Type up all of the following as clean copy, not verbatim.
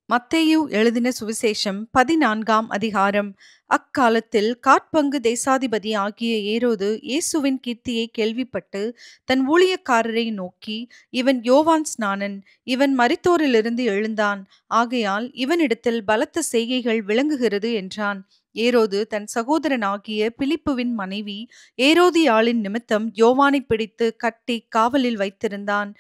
மத்தேயு எழுதின சுவிசேஷம் 14ஆம் அதிகாரம். அக்காலத்தில் காற்பங்கு தேசாதிபதி ஆகிய ஏரோது இயேசுவின் கீர்த்தியை கேள்விப்பட்டு தன் ஊழியக்காரரை நோக்கி, இவன் யோவான் ஸ்நானன், இவன் மரித்தோரிலிருந்து எழுந்தான், ஆகையால் இவனிடத்தில் பலத்த செய்கைகள் விளங்குகிறது என்றான். ஏரோது தன் சகோதரனாகிய பிலிப்புவின் மனைவி ஏரோதியாளின் நிமித்தம் யோவானை பிடித்து கட்டி காவலில் வைத்திருந்தான்.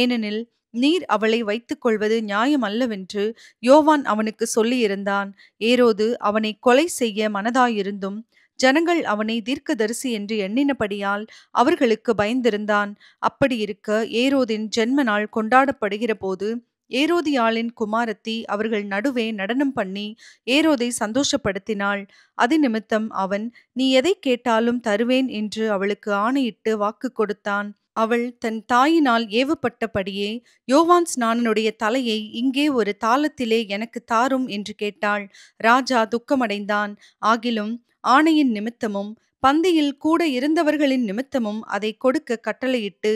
ஏனெனில் நீர் அவளை வைத்துக் கொள்வது நியாயமல்லவென்று யோவான் அவனுக்கு சொல்லியிருந்தான். ஏரோது அவனை கொலை செய்ய மனதாயிருந்தும் ஜனங்கள் அவனை தீர்க்கதரிசி என்று எண்ணினபடியால் அவர்களுக்கு பயந்திருந்தான். அப்படியிருக்க ஏரோதின் ஜென்ம நாள் கொண்டாடப்படுகிற போது ஏரோதியாளின் குமாரத்தி அவர்கள் நடுவே நடனம் பண்ணி ஏரோதை சந்தோஷப்படுத்தினாள். அது நிமித்தம் அவன், நீ எதை கேட்டாலும் தருவேன் என்று அவளுக்கு ஆணையிட்டு வாக்கு கொடுத்தான். அவள் தன் தாயினால் ஏவப்பட்டபடியே யோவான் ஸ்நானனுடைய தலையை இங்கே ஒரு தாளத்திலே எனக்கு தாரும் என்று கேட்டாள். ராஜா துக்கமடைந்தான். ஆகிலும் ஆணையின் நிமித்தமும் பந்தியில் கூட இருந்தவர்களின் நிமித்தமும் அதை கொடுக்க கட்டளையிட்டு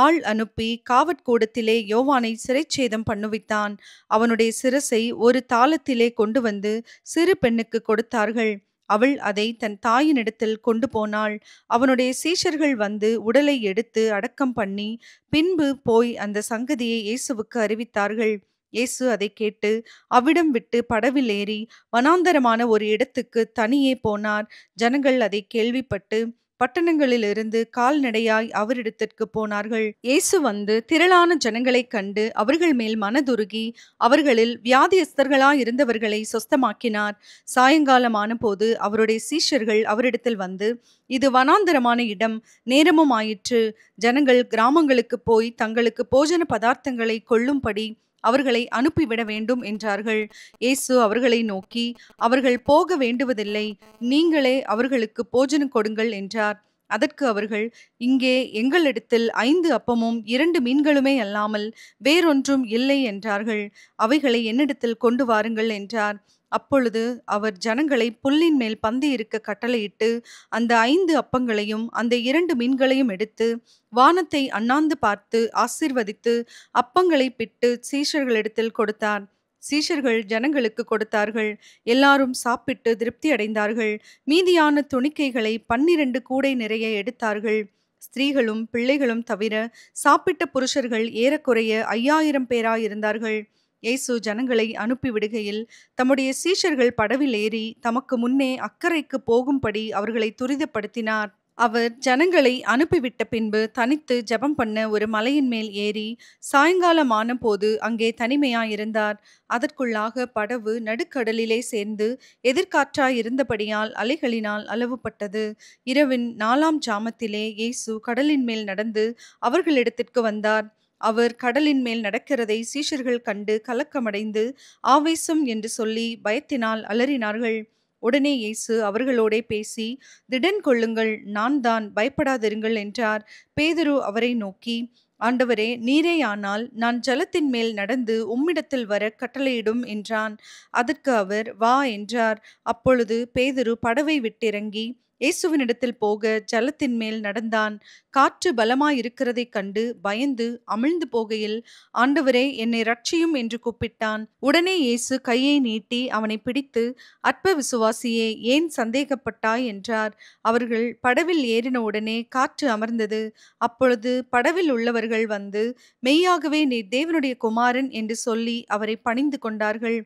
ஆள் அனுப்பி காவற்கூடத்திலே யோவானை சிறைச்சேதம் பண்ணுவித்தான். அவனுடைய சிரசை ஒரு தாளத்திலே கொண்டு வந்து சிறு பெண்ணுக்கு கொடுத்தார்கள். அவள் அதை தன் தாயினிடத்தில் கொண்டு போனாள். அவனுடைய சீஷர்கள் வந்து உடலை எடுத்து அடக்கம் பண்ணி பின்பு போய் அந்த சங்கதியை இயேசுவுக்கு அறிவித்தார்கள். இயேசு அதை கேட்டு அவ்விடம் விட்டு படவில் ஏறி வனாந்தரமான ஒரு இடத்துக்கு தனியே போனார். ஜனங்கள் அதை கேள்விப்பட்டு பட்டணங்களிலிருந்து கால்நடையாய் அவரிடத்திற்கு போனார்கள். இயேசு வந்து திரளான ஜனங்களைக் கண்டு அவர்கள் மேல் மனதுருகி அவர்களில் வியாதியஸ்தர்களாயிருந்தவர்களை சொஸ்தமாக்கினார். சாயங்காலமான போது அவருடைய சீஷர்கள் அவரிடத்தில் வந்து, இது வனாந்தரமான இடம், நேரமும் ஆயிற்று. ஜனங்கள் கிராமங்களுக்கு போய் தங்களுக்கு போஜன பதார்த்தங்களை கொள்ளும்படி அவர்களை அனுப்பிவிட வேண்டும் என்றார்கள். இயேசு அவர்களை நோக்கி, அவர்கள் போக வேண்டுவதில்லை, நீங்களே அவர்களுக்கு போஜனம் கொடுங்கள் என்றார். அதற்கு அவர்கள், இங்கே எங்களிடத்தில் 5 அப்பமும் 2 மீன்களுமே அல்லாமல் வேறொன்றும் இல்லை என்றார்கள். அவைகளை என்னிடத்தில் கொண்டு வாருங்கள் என்றார். அப்பொழுது அவர் ஜனங்களை புல்லின் மேல் பந்தி இருக்க கட்டளையிட்டு அந்த 5 அப்பங்களையும் அந்த 2 மீன்களையும் எடுத்து வானத்தை அண்ணாந்து பார்த்து ஆசீர்வதித்து அப்பங்களை பிட்டு சீஷர்களிடத்தில் கொடுத்தார். சீஷர்கள் ஜனங்களுக்கு கொடுத்தார்கள். எல்லாரும் சாப்பிட்டு திருப்தி அடைந்தார்கள். மீதியான துணிக்கைகளை 12 கூடை நிறைய எடுத்தார்கள். ஸ்திரீகளும் பிள்ளைகளும் தவிர சாப்பிட்ட புருஷர்கள் ஏறக்குறைய 5000 பேராயிருந்தார்கள். இயேசு ஜனங்களை அனுப்பிவிடுகையில் தம்முடைய சீஷர்கள் படவில் ஏறி தமக்கு முன்னே அக்கரைக்கு போகும்படி அவர்களை துரிதப்படுத்தினார். அவர் ஜனங்களை அனுப்பிவிட்ட பின்பு தனித்து ஜெபம் பண்ண ஒரு மலையின் மேல் ஏறி சாயங்காலமான போது அங்கே தனிமையாயிருந்தார். அதற்குள்ளாக படவு நடுக்கடலிலே சேர்ந்து எதிர்காற்றாயிருந்தபடியால் அலைகளினால் அளவுபட்டது. இரவின் 4ஆம் ஜாமத்திலே இயேசு கடலின் மேல் நடந்து அவர்களிடத்திற்கு வந்தார். அவர் கடலின் மேல் நடக்கிறதை சீஷர்கள் கண்டு கலக்கமடைந்து ஆவேசம் என்று சொல்லி பயத்தினால் அலறினார்கள். உடனே இயேசு அவர்களோடே பேசி, திடன் கொள்ளுங்கள், நான் தான், பயப்படாதிருங்கள் என்றார். பேதுரு அவரை நோக்கி, ஆண்டவரே, நீரேயானால் நான் ஜலத்தின் மேல் நடந்து உம்மிடத்தில் வர கட்டளையிடும் என்றான். அதற்கு அவர், வா என்றார். அப்பொழுது பேதுரு படவை விட்டிறங்கி இயேசுவினிடத்தில் போக ஜலத்தின் மேல் நடந்தான். காற்று பலமாயிருக்கிறதைக் கண்டு பயந்து அமிழ்ந்து போகையில், ஆண்டவரே, என்னை ரட்சியும் என்று கூப்பிட்டான். உடனே இயேசு கையை நீட்டி அவனை பிடித்து, அற்ப விசுவாசியே, ஏன் சந்தேகப்பட்டாய் என்றார். அவர்கள் படவில் ஏறின உடனே காற்று அமர்ந்தது. அப்பொழுது படவில் உள்ளவர்கள் வந்து, மெய்யாகவே நீர் தேவனுடைய குமாரன் என்று சொல்லி அவரை பணிந்து கொண்டார்கள்.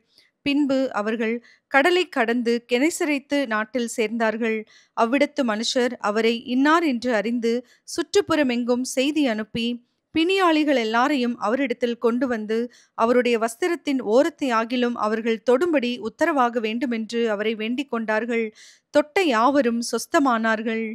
பின்பு அவர்கள் கடலை கடந்து கெனசரேத்து நாட்டில் சேர்ந்தார்கள். அவ்விடத்து மனுஷர் அவரை இன்னார் என்று அறிந்து சுற்றுப்புறமெங்கும் செய்தி அனுப்பி பிணியாளிகள் எல்லாரையும் அவரிடத்தில் கொண்டு வந்து அவருடைய வஸ்திரத்தின் ஓரத்தை ஆகிலும் அவர்கள் தொடும்படி உத்தரவாக வேண்டுமென்று அவரை வேண்டிக் கொண்டார்கள். தொட்ட யாவரும் சொஸ்தமானார்கள்.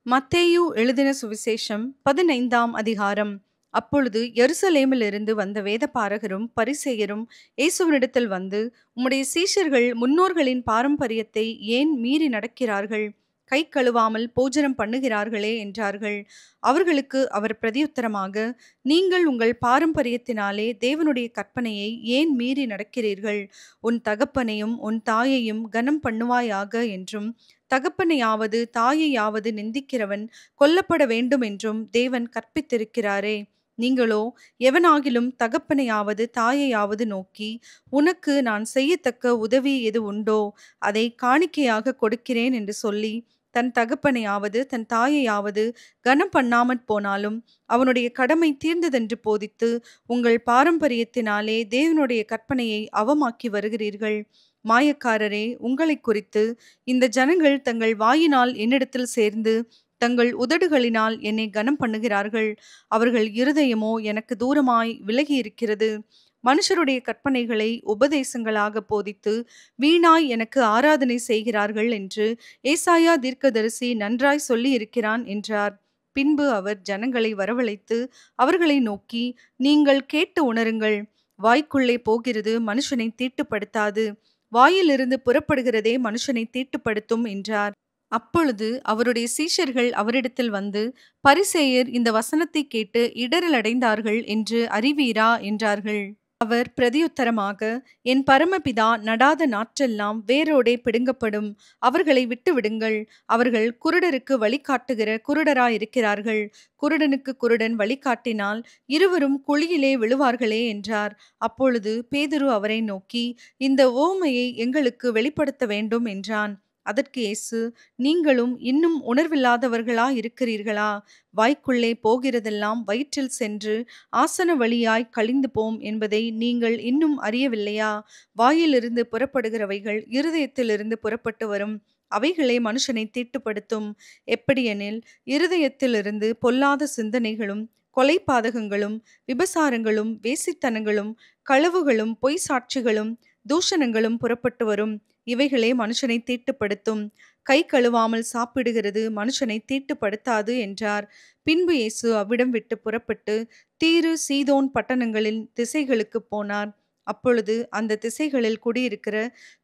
மத்தேயு எழுதின சுவிசேஷம் 15ஆம் அதிகாரம். அப்பொழுது எருசலேமிலிருந்து வந்த வேதபாரகரும் பரிசேயரும் இயேசுவினிடத்தில் வந்து, உம்முடைய சீஷர்கள் முன்னோர்களின் பாரம்பரியத்தை ஏன் மீறி நடக்கிறார்கள்? கை கழுவாமல் போஜனம் பண்ணுகிறார்களே என்றார்கள். அவர்களுக்கு அவர் பிரதியுத்தரமாக, நீங்கள் உங்கள் பாரம்பரியத்தினாலே தேவனுடைய கற்பனையை ஏன் மீறி நடக்கிறீர்கள்? உன் தகப்பனையும் உன் தாயையும் கனம் பண்ணுவாயாக என்றும், தகப்பனையாவது தாயையாவது நிந்திக்கிறவன் கொல்லப்பட வேண்டும் என்றும் தேவன் கற்பித்திருக்கிறாரே. நீங்களோ எவனாகிலும் தகப்பனையாவது தாயையாவது நோக்கி, உனக்கு நான் செய்யத்தக்க உதவி எது உண்டோ அதை காணிக்கையாக கொடுக்கிறேன் என்று சொல்லி, தன் தகப்பனையாவது தன் தாயையாவது கனம் பண்ணாமற் போனாலும் அவனுடைய கடமை தீர்ந்ததென்று போதித்து, உங்கள் பாரம்பரியத்தினாலே தேவனுடைய கற்பனையை அவமாக்கி வருகிறீர்கள். மாயக்காரரே, உங்களைக் குறித்து இந்த ஜனங்கள் தங்கள் வாயினால் என்னிடத்தில் சேர்ந்து தங்கள் உதடுகளினால் என்னை கனம் பண்ணுகிறார்கள். அவர்கள் இருதயமோ எனக்கு தூரமாய் விலகி இருக்கிறது. மனுஷருடைய கற்பனைகளை உபதேசங்களாக போதித்து வீணாய் எனக்கு ஆராதனை செய்கிறார்கள் என்று ஏசாயா தீர்க்கதரிசி நன்றாய் சொல்லி இருக்கிறான் என்றார். பின்பு அவர் ஜனங்களை வரவழைத்து அவர்களை நோக்கி, நீங்கள் கேட்டு உணருங்கள். வாய்க்குள்ளே போகிறது மனுஷனை தீட்டுப்படுத்தாது, வாயிலிருந்து புறப்படுகிறதே மனுஷனை தீட்டுப்படுத்தும் என்றார். அப்பொழுது அவருடைய சீஷர்கள் அவரிடத்தில் வந்து, பரிசேயர் இந்த வசனத்தை கேட்டு இடறலடைந்தார்கள் என்று அறிவீரா என்றார்கள். அவர் பிரதியுத்தரமாக, என் பரமபிதா நடாத நாற்றெல்லாம் வேரோடே பிடுங்கப்படும். அவர்களை விட்டுவிடுங்கள். அவர்கள் குருடருக்கு வழிகாட்டுகிற குருடராயிருக்கிறார்கள். குருடனுக்கு குருடன் வழிகாட்டினால் இருவரும் குழியிலே விழுவார்களே என்றார். அப்பொழுது பேதுரு அவரை நோக்கி, இந்த உவமையை எங்களுக்கு வெளிப்படுத்த வேண்டும் என்றான். அதற்கு இயேசு, நீங்களும் இன்னும் உணர்வில்லாதவர்களா இருக்கிறீர்களா? வாய்க்குள்ளே போகிறதெல்லாம் வயிற்றில் சென்று ஆசன வழியாய் கழிந்து போம் என்பதை நீங்கள் இன்னும் அறியவில்லையா? வாயிலிருந்து புறப்படுகிறவைகள் இருதயத்திலிருந்து புறப்பட்டு வரும். அவைகளே மனுஷனை தீட்டுப்படுத்தும். எப்படியெனில், இருதயத்திலிருந்து பொல்லாத சிந்தனைகளும் கொலைபாதகங்களும் விபசாரங்களும் வேசித்தனங்களும் களவுகளும் பொய் சாட்சிகளும் தூஷணங்களும் புறப்பட்டு வரும். இவைகளே மனுஷனை தீட்டுப்படுத்தும். கை கழுவாமல் சாப்பிடுகிறது மனுஷனை தீட்டுப்படுத்தாது என்றார். பின்பு இயேசு அவ்விடம் விட்டு புறப்பட்டு தீரு சீதோன் பட்டணங்களின் திசைகளுக்கு போனார். அப்பொழுது அந்த திசைகளில் குடியிருக்கிற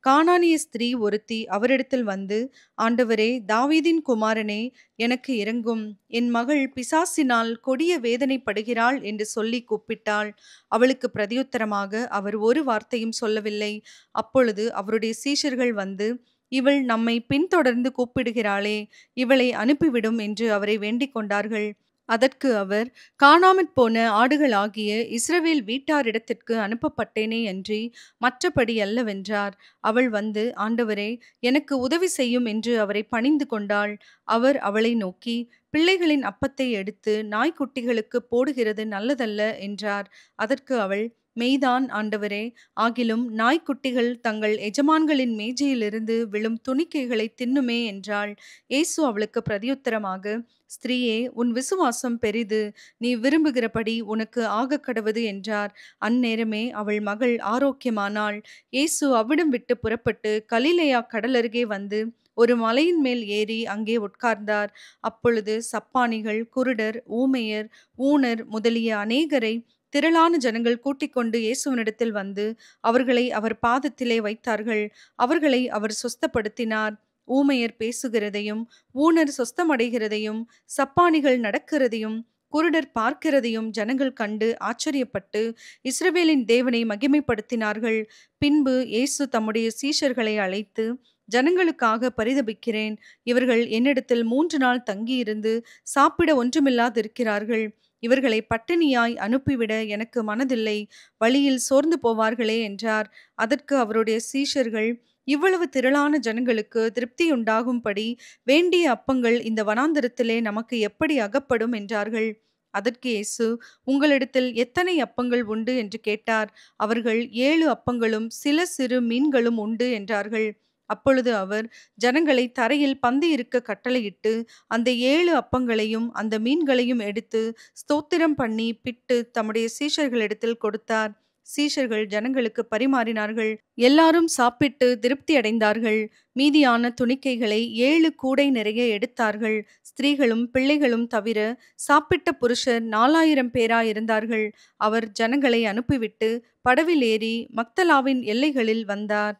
கானானிய ஸ்திரீ ஒருத்தி அவரிடத்தில் வந்து, ஆண்டவரே, தாவீதின் குமாரனே, எனக்கு இரங்கும். என் மகள் பிசாசினால் கொடிய வேதனைப்படுகிறாள் என்று சொல்லி கூப்பிட்டாள். அவளுக்கு பிரதியுத்தரமாக அவர் ஒரு வார்த்தையும் சொல்லவில்லை. அப்பொழுது அவருடைய சீஷர்கள் வந்து, இவள் நம்மை பின்தொடர்ந்து கூப்பிடுகிறாளே, இவளை அனுப்பிவிடும் என்று அவரை வேண்டிக் கொண்டார்கள். அதற்கு அவர், காணாமற் போன ஆடுகளாகிய இஸ்ரவேல் வீட்டாரிடத்திற்கு அனுப்பப்பட்டேனே அன்றி மற்றபடி அல்லவென்றார். அவள் வந்து, ஆண்டவரே, எனக்கு உதவி செய்யும் என்று அவரை பணிந்து கொண்டாள். அவர் அவளை நோக்கி, பிள்ளைகளின் அப்பத்தை எடுத்து நாய்க்குட்டிகளுக்கு போடுகிறது நல்லதல்ல என்றார். அதற்கு அவள், மெய்தான் ஆண்டவரே, ஆகிலும் நாய்க்குட்டிகள் தங்கள் எஜமான்களின் மேஜையிலிருந்து விழும் துணிக்கைகளை தின்னுமே என்றாள். இயேசு அவளுக்கு பிரதியுத்தரமாக, ஸ்திரீயே, உன் விசுவாசம் பெரிது. நீ விரும்புகிறபடி உனக்கு ஆகக்கடவது என்றார். அந்நேரமே அவள் மகள் ஆரோக்கியமானாள். இயேசு அவ்விடம் விட்டு புறப்பட்டு கலிலேயா கடலருகே வந்து ஒரு மலையின் மேல் ஏறி அங்கே உட்கார்ந்தார். அப்பொழுது சப்பாணிகள், குருடர், ஊமையர், ஊனர் முதலிய அநேகரை திரளான ஜனங்கள் கூட்டிக் கொண்டு இயேசுவினிடத்தில் வந்து அவர்களை அவர் பாதத்திலே வைத்தார்கள். அவர்களை அவர் சொஸ்தப்படுத்தினார். ஊமையர் பேசுகிறதையும் ஊனர் சொஸ்தமடைகிறதையும் சப்பாணிகள் நடக்கிறதையும் குருடர் பார்க்கிறதையும் ஜனங்கள் கண்டு ஆச்சரியப்பட்டு இஸ்ரவேலின் தேவனை மகிமைப்படுத்தினார்கள். பின்பு இயேசு தம்முடைய சீஷர்களை அழைத்து, ஜனங்களுக்காக பரிதபிக்கிறேன். இவர்கள் என்னிடத்தில் 3 நாள் தங்கியிருந்து சாப்பிட ஒன்றுமில்லாதிருக்கிறார்கள். இவர்களை பட்டினியாய் அனுப்பிவிட எனக்கு மனதில்லை. வழியில் சோர்ந்து போவார்களே என்றார். அதற்கு அவருடைய சீஷர்கள், இவ்வளவு திரளான ஜனங்களுக்கு திருப்தியுண்டாகும்படி வேண்டிய அப்பங்கள் இந்த வனாந்தரத்திலே நமக்கு எப்படி அகப்படும் என்றார்கள். அதற்கு இயேசு, உங்களிடத்தில் எத்தனை அப்பங்கள் உண்டு என்று கேட்டார். அவர்கள் 7 அப்பங்களும் சில சிறு மீன்களும் உண்டு என்றார்கள். அப்பொழுது அவர் ஜனங்களை தரையில் பந்தி இருக்க கட்டளையிட்டு அந்த 7 அப்பங்களையும் அந்த மீன்களையும் எடுத்து ஸ்தோத்திரம் பண்ணி பிட்டு தம்முடைய சீஷர்களிடத்தில் கொடுத்தார். சீஷர்கள் ஜனங்களுக்கு பரிமாறினார்கள். எல்லாரும் சாப்பிட்டு திருப்தி அடைந்தார்கள். மீதியான துணிக்கைகளை 7 கூடை நிறைய எடுத்தார்கள். ஸ்திரீகளும் பிள்ளைகளும் தவிர சாப்பிட்ட புருஷர் 4000 பேராயிருந்தார்கள். அவர் ஜனங்களை அனுப்பிவிட்டு படவில் ஏறி மக்தலாவின் எல்லைகளில் வந்தார்.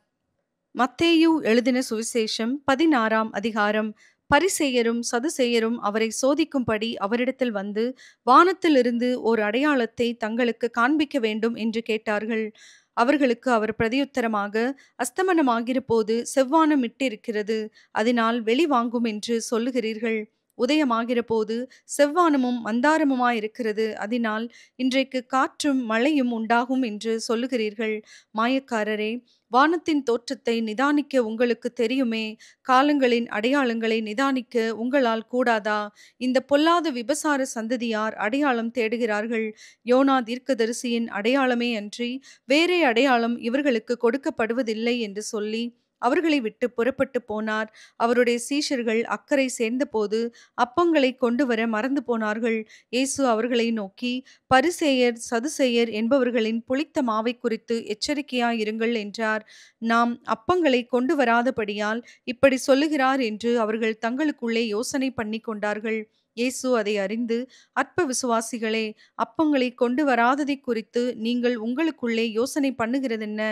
மத்தேயு எழுதின சுவிசேஷம் 16ஆம் அதிகாரம். பரிசேயரும் சதுசேயரும் அவரை சோதிக்கும்படி அவரிடத்தில் வந்து, வானத்திலிருந்து ஓர் அடையாளத்தை தங்களுக்கு காண்பிக்க வேண்டும் என்று கேட்டார்கள். அவர்களுக்கு அவர் பிரதியுத்தரமாக, அஸ்தமனமாகிற போது செவ்வானம் இட்டிருக்கிறது, அதனால் வெளி வாங்கும் என்று சொல்லுகிறீர்கள். உதயமாகிற போது செவ்வானமும் மந்தாரமுமாயிருக்கிறது. அதனால் இன்றைக்கு காற்றும் மழையும் உண்டாகும் என்று சொல்லுகிறீர்கள். மாயக்காரரே, வானத்தின் தோற்றத்தை நிதானிக்க உங்களுக்கு தெரியுமே, காலங்களின் அடையாளங்களை நிதானிக்க உங்களால் கூடாதா? இந்த பொல்லாத விபசார சந்ததியார் அடையாளம் தேடுகிறார்கள். யோனா தீர்க்கதரிசியின் அடையாளமே அன்றி வேறே அடையாளம் இவர்களுக்கு கொடுக்கப்படுவதில்லை என்று சொல்லி அவர்களை விட்டு புறப்பட்டு போனார். அவருடைய சீஷர்கள் அக்கரை சேர்ந்தபோது அப்பங்களை கொண்டு வர மறந்து போனார்கள். இயேசு அவர்களை நோக்கி, பரிசேயர் சதுசேயர் என்பவர்களின் புளித்த மாவை குறித்து எச்சரிக்கையாயிருங்கள் என்றார். நாம் அப்பங்களை கொண்டு வராதபடியால் இப்படி சொல்லுகிறார் என்று அவர்கள் தங்களுக்குள்ளே யோசனை பண்ணி கொண்டார்கள். இயேசு அதை அறிந்து, அற்ப விசுவாசிகளே, அப்பங்களை கொண்டு வராததை குறித்து நீங்கள் உங்களுக்குள்ளே யோசனை பண்ணுகிறதென்ன?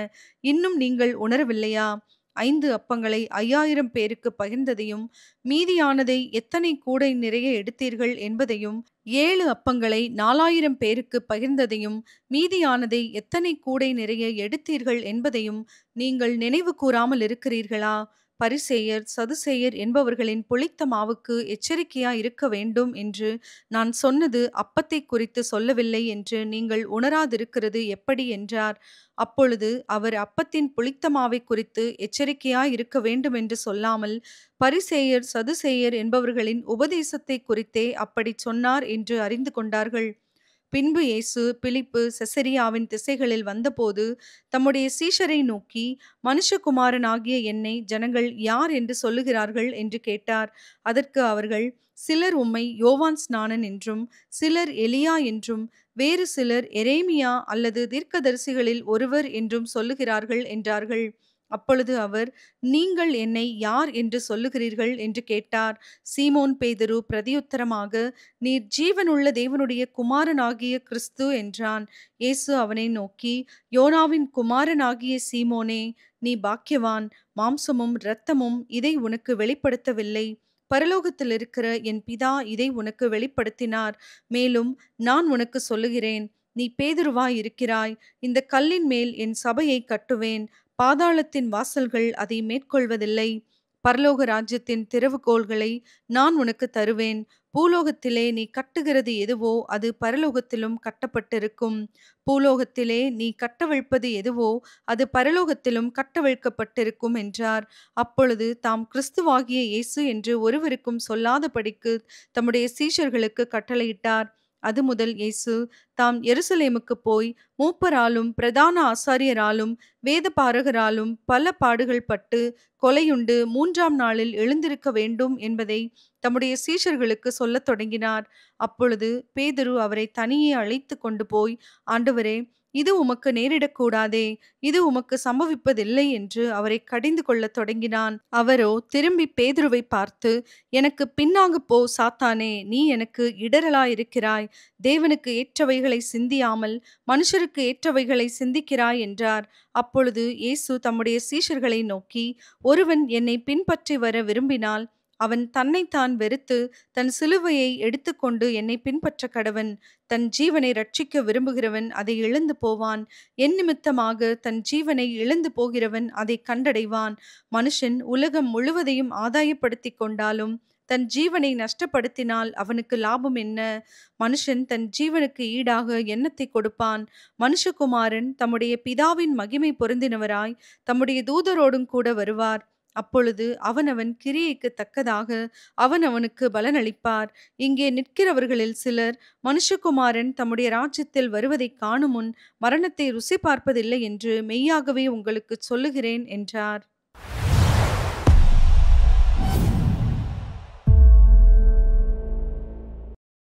இன்னும் நீங்கள் உணரவில்லையா? 5 அப்பங்களை 5000 பேருக்கு பகிர்ந்ததையும், மீதியானதை எத்தனை கூடை நிறைய எடுத்தீர்கள் என்பதையும், 7 அப்பங்களை 4000 பேருக்கு பகிர்ந்ததையும், மீதியானதை எத்தனை கூடை நிறைய எடுத்தீர்கள் என்பதையும் நீங்கள் நினைவு கூறாமல் இருக்கிறீர்களா? பரிசேயர் சதுசேயர் என்பவர்களின் புளித்த மாவுக்கு எச்சரிக்கையா இருக்க வேண்டும் என்று நான் சொன்னது அப்பத்தை குறித்து சொல்லவில்லை என்று நீங்கள் உணராதிருக்கிறது எப்படி என்றார். அப்பொழுது அவர் அப்பத்தின் புளித்த மாவை குறித்து எச்சரிக்கையாய் இருக்க வேண்டும் என்று சொல்லாமல், பரிசேயர் சதுசேயர் என்பவர்களின் உபதேசத்தை குறித்தே அப்படி சொன்னார் என்று அறிந்து கொண்டார்கள். பின்பு இயேசு பிலிப்பு செசரியாவின் திசைகளில் வந்தபோது தம்முடைய சீஷரை நோக்கி, மனுஷகுமாரனாகிய என்னை ஜனங்கள் யார் என்று சொல்லுகிறார்கள் என்று கேட்டார். அதற்கு அவர்கள், சிலர் உம்மை யோவான் ஸ்நானன் என்றும், சிலர் எலியா என்றும், வேறு சிலர் எரேமியா அல்லது தீர்க்கதரிசிகளில் ஒருவர் என்றும் சொல்லுகிறார்கள் என்றார்கள். அப்பொழுது அவர், நீங்கள் என்னை யார் என்று சொல்லுகிறீர்கள் என்று கேட்டார். சீமோன் பேதுரு பிரதியுத்தரமாக, நீர் ஜீவனுள்ள தேவனுடைய குமாரனாகிய கிறிஸ்து என்றான். இயேசு அவனை நோக்கி, யோனாவின் குமாரனாகிய சீமோனே, நீ பாக்கியவான். மாம்சமும் இரத்தமும் இதை உனக்கு வெளிப்படுத்தவில்லை, பரலோகத்தில் இருக்கிற என் பிதா இதை உனக்கு வெளிப்படுத்தினார். மேலும் நான் உனக்கு சொல்லுகிறேன், நீ பேதுருவாய் இருக்கிறாய். இந்த கல்லின் மேல் என் சபையை கட்டுவேன், பாதாளத்தின் வாசல்கள் அதை மேற்கொள்வதில்லை. பரலோக ராஜ்யத்தின் திறவுகோல்களை நான் உனக்கு தருவேன். பூலோகத்திலே நீ கட்டுகிறது எதுவோ அது பரலோகத்திலும் கட்டப்பட்டிருக்கும், பூலோகத்திலே நீ கட்டவிழ்ப்பது எதுவோ அது பரலோகத்திலும் கட்டவிழ்க்கப்பட்டிருக்கும் என்றார். அப்பொழுது தாம் கிறிஸ்துவாகிய இயேசு என்று ஒருவருக்கும் சொல்லாதபடிக்கு தம்முடைய சீஷர்களுக்கு கட்டளையிட்டார். அது முதல் இயேசு தாம் எருசலேமுக்கு போய் மூப்பராலும் பிரதான ஆசாரியராலும் வேதபாரகராலும் பல பாடுகள் பட்டு கொலையுண்டு 3ஆம் நாளில் எழுந்திருக்க வேண்டும் என்பதை தம்முடைய சீஷர்களுக்கு சொல்லத் தொடங்கினார். அப்பொழுது பேதுரு அவரை தனியே அழைத்து கொண்டு போய், ஆண்டவரே, இது உமக்கு நேரிடக்கூடாதே, இது உமக்கு சம்பவிப்பதில்லை என்று அவரை கடிந்து கொள்ளத் தொடங்கினான். அவரோ திரும்பி பேதுருவை பார்த்து, எனக்கு பின்னாக போ சாத்தானே, நீ எனக்கு இடரலாயிருக்கிறாய். தேவனுக்கு ஏற்றவைகளை சிந்தியாமல் மனுஷருக்கு ஏற்றவைகளை சிந்திக்கிறாய் என்றார். அப்பொழுது இயேசு தம்முடைய சீஷர்களை நோக்கி, ஒருவன் என்னை பின்பற்றி வர விரும்பினால் அவன் தன்னைத்தான் வெறுத்து தன் சிலுவையை எடுத்துக்கொண்டு என்னை பின்பற்ற கடவன். தன் ஜீவனை ரட்சிக்க விரும்புகிறவன் அதை இழந்து போவான். என் நிமித்தமாக தன் ஜீவனை இழந்து போகிறவன் அதை கண்டடைவான். மனுஷன் உலகம் முழுவதையும் ஆதாயப்படுத்தி கொண்டாலும் தன் ஜீவனை நஷ்டப்படுத்தினால் அவனுக்கு லாபம் என்ன? மனுஷன் தன் ஜீவனுக்கு ஈடாக என்னத்தை கொடுப்பான்? மனுஷகுமாரன் தம்முடைய பிதாவின் மகிமை பொருந்தினவராய் தம்முடைய தூதரோடும் கூட வருவார். அப்பொழுது அவனவன் கிரியைக்கு தக்கதாக அவனவனுக்கு பலனளிப்பார். இங்கே நிற்கிறவர்களில் சிலர் மனுஷகுமாரன் தம்முடைய ராஜ்யத்தில் வருவதை காணும் முன் மரணத்தை ருசி பார்ப்பதில்லை என்று மெய்யாகவே உங்களுக்கு சொல்லுகிறேன் என்றார்.